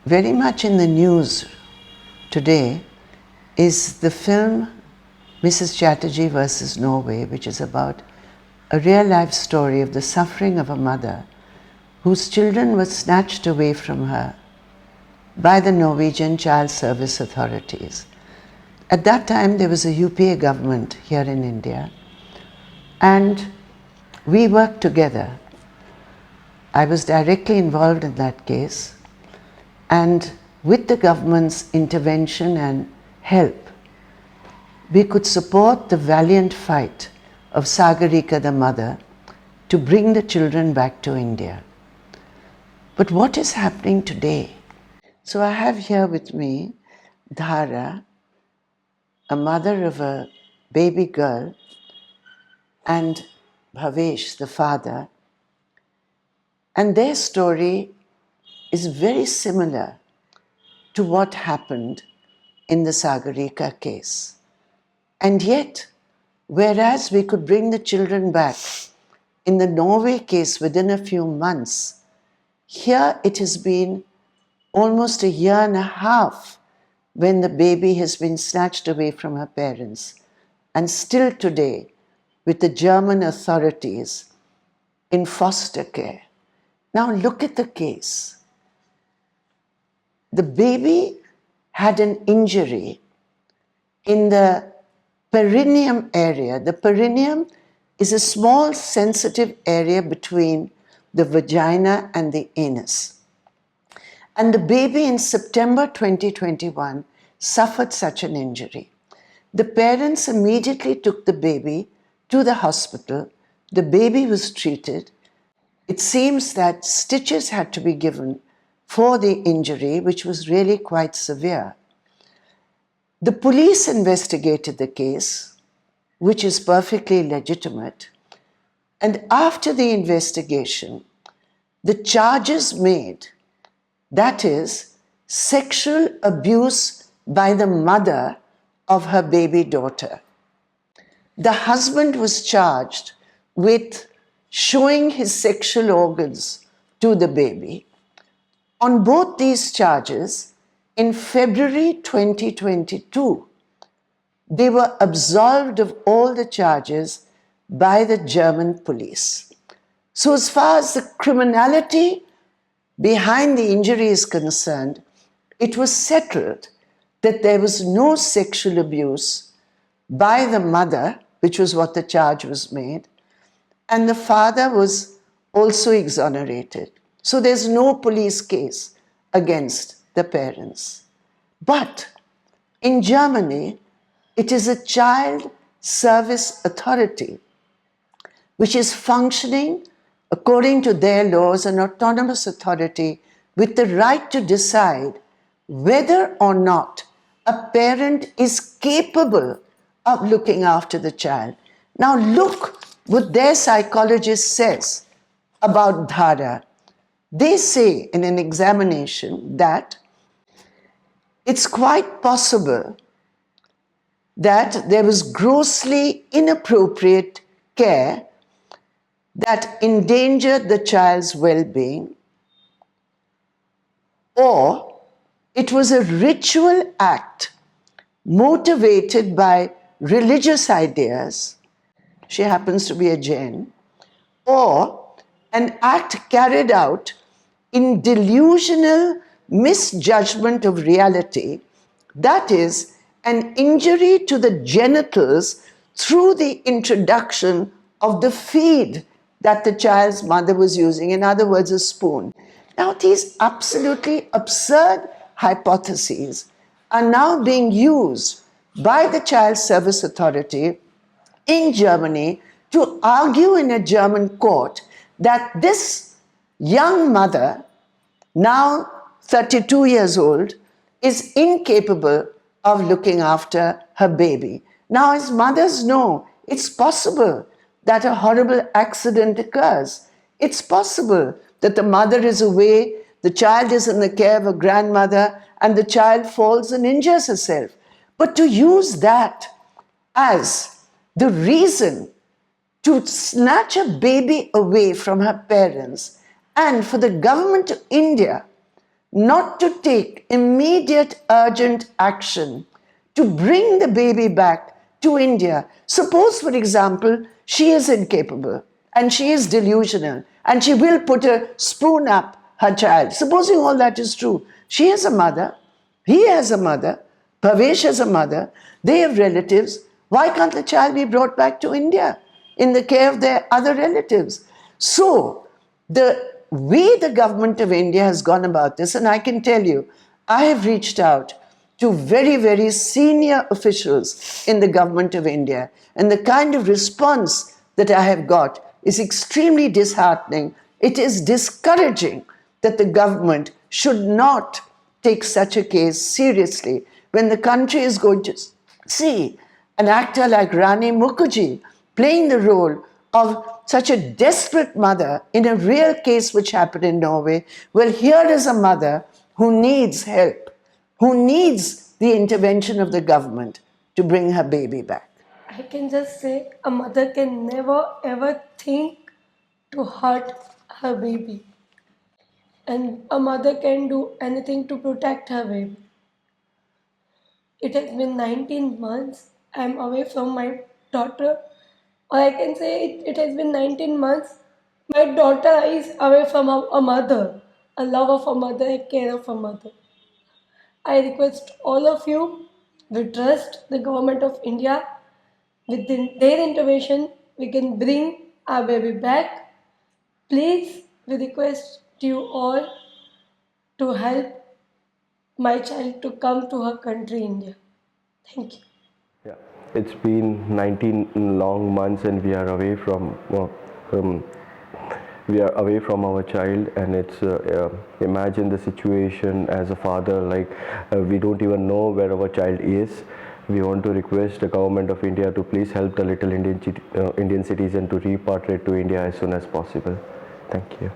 Very much in the news today is the film Mrs Chatterjee Vs Norway, which is about a real-life story of the suffering of a mother whose children were snatched away from her by the Norwegian Child Service Authorities. At that time, there was a UPA government here in India, and we worked together. I was directly involved in that case, and with the government's intervention and help, we could support the valiant fight of Sagarika, the mother, to bring the children back to India. But what is happening today? So I have here with me Dhara, a mother of a baby girl, and Bhavesh, the father, and their story is very similar to what happened in the Sagarika case. And yet, whereas we could bring the children back in the Norway case within a few months, here it has been almost a year and a half when the baby has been snatched away from her parents, and still today with the German authorities in foster care. Now look at the case. The baby had an injury in the perineum area. The perineum is a small sensitive area between the vagina and the anus. And the baby in September 2021 suffered such an injury. The parents immediately took the baby to the hospital. The baby was treated. It seems that stitches had to be given for the injury, which was really quite severe. The police investigated the case, which is perfectly legitimate, and after the investigation, the charges made, that is, sexual abuse by the mother of her baby daughter. The husband was charged with showing his sexual organs to the baby. On both these charges, in February 2022, they were absolved of all the charges by the German police. So as far as the criminality behind the injury is concerned, it was settled that there was no sexual abuse by the mother, which was what the charge was made, and the father was also exonerated. So there's no police case against the parents. But in Germany, it is a child service authority which is functioning according to their laws, an autonomous authority with the right to decide whether or not a parent is capable of looking after the child. Now look what their psychologist says about Dhara. They say in an examination that it's quite possible that there was grossly inappropriate care that endangered the child's well-being, or it was a ritual act motivated by religious ideas. She happens to be a Jain, or an act carried out in delusional misjudgment of reality, that is, an injury to the genitals through the introduction of the feed that the child's mother was using, in other words, a spoon. Now, these absolutely absurd hypotheses are now being used by the Child Service Authority in Germany to argue in a German court that this young mother, now 32 years old, is incapable of looking after her baby. Now, as mothers know, it's possible that a horrible accident occurs. It's possible that the mother is away, the child is in the care of a grandmother, and the child falls and injures herself. But to use that as the reason to snatch a baby away from her parents, and for the government of India not to take immediate urgent action to bring the baby back to India. Suppose, for example, she is incapable and she is delusional and she will put a spoon up her child. Supposing all that is true, she has a mother, he has a mother, Bhavesh has a mother, they have relatives. Why can't the child be brought back to India in the care of their other relatives? So, the way the government of India has gone about this, and I can tell you, I have reached out to very, very senior officials in the government of India, and the kind of response that I have got is extremely disheartening. It is discouraging that the government should not take such a case seriously when the country is going to see an actor like Rani Mukherjee playing the role of such a desperate mother in a real case which happened in Norway. Well, here is a mother who needs help, who needs the intervention of the government to bring her baby back. I can just say a mother can never ever think to hurt her baby. And a mother can do anything to protect her baby. It has been 19 months. I'm away from my daughter. Or I can say it has been 19 months. My daughter is away from a mother, a love of a mother, a care of a mother. I request all of you, we trust the government of India. Within their intervention, we can bring our baby back. Please, we request you all to help my child to come to her country, India. Thank you. Yeah, it's been 19 long months, and we are away from our child, and it's imagine the situation as a father, like we don't even know where our child is. We want to request the government of India to please help the little Indian citizen to repatriate to India as soon as possible. Thank you.